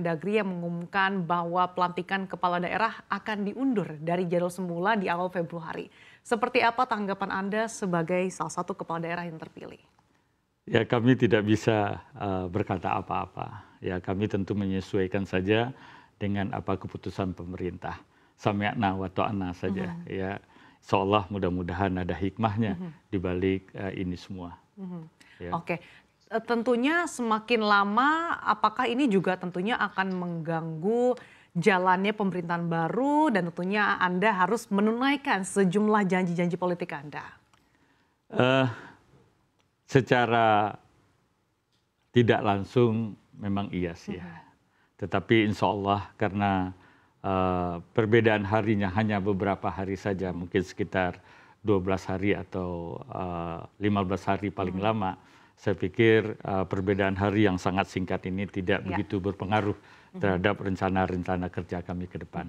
Mendagri yang mengumumkan bahwa pelantikan kepala daerah akan diundur dari jadwal semula di awal Februari. Seperti apa tanggapan Anda sebagai salah satu kepala daerah yang terpilih? Ya, kami tidak bisa berkata apa-apa. Ya, kami tentu menyesuaikan saja dengan apa keputusan pemerintah. Sami'na wa ta'na saja. Ya, seolah mudah-mudahan ada hikmahnya di balik ini semua. Ya. Oke, tentunya semakin lama, apakah ini juga tentunya akan mengganggu jalannya pemerintahan baru dan tentunya Anda harus menunaikan sejumlah janji-janji politik Anda? Secara tidak langsung memang iya sih ya. Tetapi insya Allah karena perbedaan harinya hanya beberapa hari saja, mungkin sekitar 12 hari atau 15 hari paling lama, saya pikir perbedaan hari yang sangat singkat ini tidak begitu berpengaruh terhadap rencana-rencana kerja kami ke depan.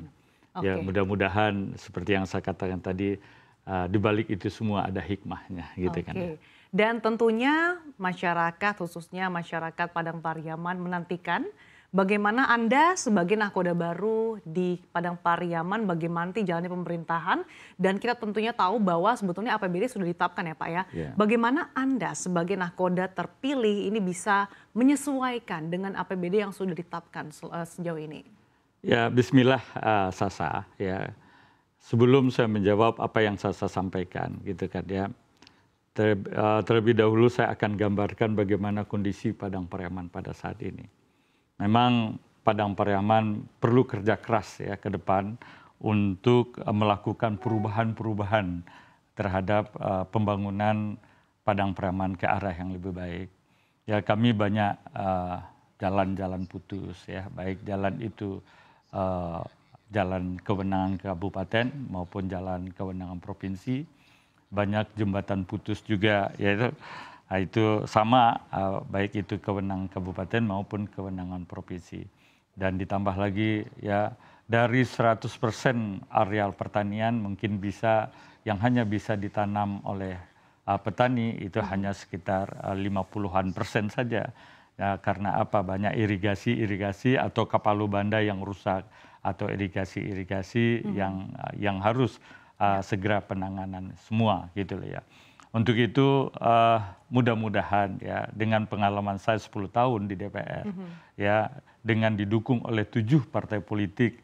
Ya, mudah-mudahan seperti yang saya katakan tadi, di balik itu semua ada hikmahnya gitu kan. Ya. Dan tentunya masyarakat, khususnya masyarakat Padang Pariaman menantikan bagaimana Anda sebagai nahkoda baru di Padang Pariaman, bagaimana nanti jalannya pemerintahan, dan kita tentunya tahu bahwa sebetulnya APBD sudah ditetapkan ya Pak ya. Bagaimana Anda sebagai nahkoda terpilih ini bisa menyesuaikan dengan APBD yang sudah ditetapkan sejauh ini? Ya, bismillah Sasa ya. Sebelum saya menjawab apa yang Sasa sampaikan gitu kan ya. Terlebih dahulu saya akan gambarkan bagaimana kondisi Padang Pariaman pada saat ini. Memang Padang Pariaman perlu kerja keras ya ke depan untuk melakukan perubahan-perubahan terhadap pembangunan Padang Pariaman ke arah yang lebih baik. Ya, kami banyak jalan-jalan putus ya, baik jalan itu jalan kewenangan kabupaten maupun jalan kewenangan provinsi. Banyak jembatan putus juga, yaitu itu sama baik itu kewenangan kabupaten maupun kewenangan provinsi. Dan ditambah lagi ya dari 100% areal pertanian mungkin bisa yang hanya bisa ditanam oleh petani itu hanya sekitar 50-an% saja. Ya, karena apa? Banyak irigasi atau kapalubanda yang rusak atau irigasi yang harus segera penanganan semua gitu loh ya. Untuk itu mudah-mudahan ya dengan pengalaman saya 10 tahun di DPR ya dengan didukung oleh 7 partai politik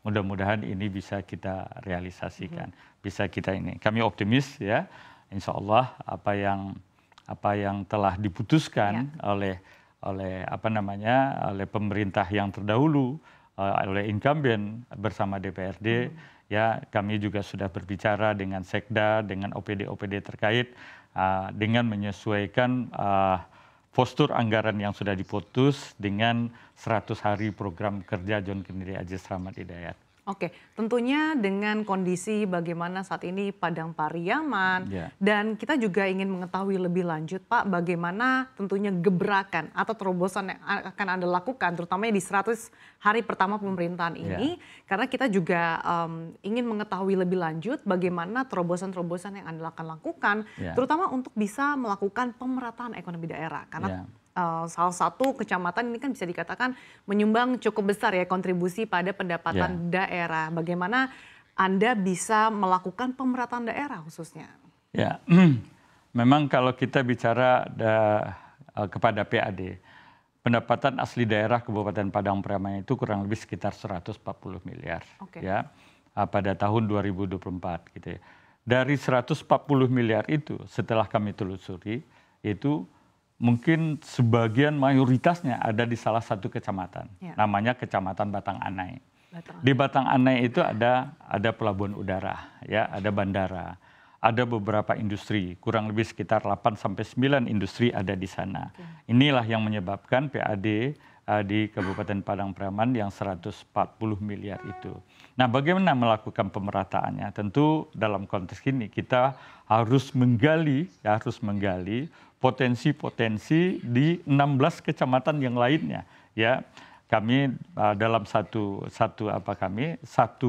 mudah-mudahan ini bisa kita realisasikan, bisa kita ini. Kami optimis ya, insya Allah apa yang telah diputuskan oleh pemerintah yang terdahulu, oleh incumbent bersama DPRD, ya kami juga sudah berbicara dengan Sekda, dengan OPD-OPD terkait dengan menyesuaikan postur anggaran yang sudah diputus dengan 100 hari program kerja John Kennedy Aziz Rahmat Hidayat. Oke, tentunya dengan kondisi bagaimana saat ini Padang Pariaman dan kita juga ingin mengetahui lebih lanjut Pak, bagaimana tentunya gebrakan atau terobosan yang akan Anda lakukan terutamanya di 100 hari pertama pemerintahan ini karena kita juga ingin mengetahui lebih lanjut bagaimana terobosan-terobosan yang Anda akan lakukan terutama untuk bisa melakukan pemerataan ekonomi daerah karena salah satu kecamatan ini kan bisa dikatakan menyumbang cukup besar ya kontribusi pada pendapatan daerah. Bagaimana Anda bisa melakukan pemerataan daerah khususnya? Ya, memang kalau kita bicara kepada PAD, pendapatan asli daerah Kabupaten Padang Pariaman itu kurang lebih sekitar 140 miliar ya pada tahun 2024 gitu ya. Dari 140 miliar itu setelah kami telusuri itu mungkin sebagian mayoritasnya ada di salah satu kecamatan, namanya Kecamatan Batang Anai. Di Batang Anai itu ada pelabuhan udara, ya, ada bandara, ada beberapa industri, kurang lebih sekitar 8-9 industri ada di sana. Inilah yang menyebabkan PAD di Kabupaten Padang Pariaman yang 140 miliar itu. Nah, bagaimana melakukan pemerataannya? Tentu dalam konteks ini kita harus menggali potensi-potensi di 16 kecamatan yang lainnya. Ya, kami dalam satu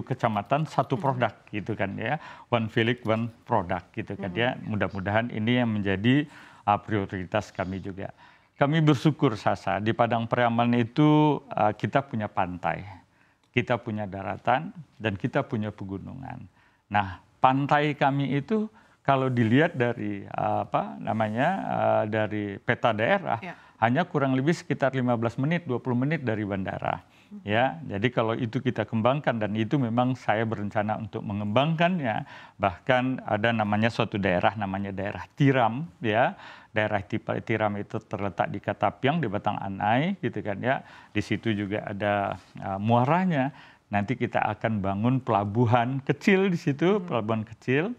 kecamatan satu produk gitu kan ya, one village one product gitu kan ya. Mudah-mudahan ini yang menjadi prioritas kami juga. Kami bersyukur Sasa, di Padang Pariaman itu kita punya pantai, kita punya daratan, dan kita punya pegunungan. Nah, pantai kami itu kalau dilihat dari dari peta daerah, hanya kurang lebih sekitar 15 menit, 20 menit dari bandara. Ya, jadi kalau itu kita kembangkan, dan itu memang saya berencana untuk mengembangkannya. Bahkan ada namanya suatu daerah namanya daerah Tiram, ya. Daerah Tiram itu terletak di Katapiang di Batang Anai, gitu kan ya. Di situ juga ada muaranya. Nanti kita akan bangun pelabuhan kecil di situ, pelabuhan kecil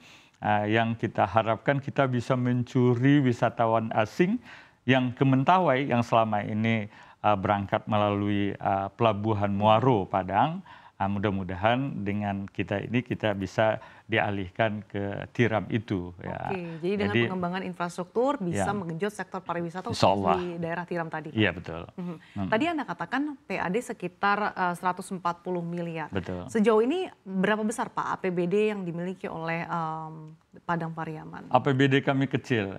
yang kita harapkan kita bisa mencuri wisatawan asing yang ke Mentawai yang selama ini berangkat melalui pelabuhan Muaro Padang. Mudah-mudahan dengan kita ini kita bisa dialihkan ke Tiram itu. Oke, jadi dengan pengembangan infrastruktur bisa menggenjot sektor pariwisata di daerah Tiram tadi. Iya, betul. Tadi Anda katakan PAD sekitar 140 miliar. Betul. Sejauh ini berapa besar Pak APBD yang dimiliki oleh Padang Pariaman? APBD kami kecil,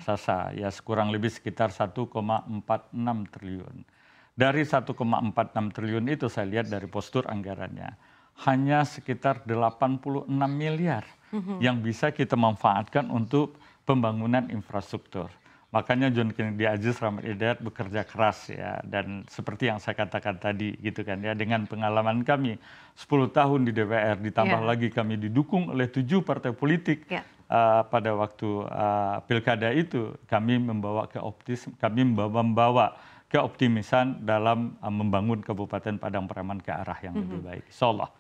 Sasa, ya kurang lebih sekitar 1,46 triliun. Dari 1,46 triliun itu saya lihat dari postur anggarannya, hanya sekitar 86 miliar yang bisa kita manfaatkan untuk pembangunan infrastruktur. Makanya John Kennedy Aziz Rahmat Hidayat bekerja keras ya, dan seperti yang saya katakan tadi gitu kan ya, dengan pengalaman kami 10 tahun di DPR, ditambah lagi kami didukung oleh 7 partai politik pada waktu pilkada itu, kami membawa keoptimisan dalam membangun Kabupaten Padang Pariaman ke arah yang lebih baik. Insyaallah.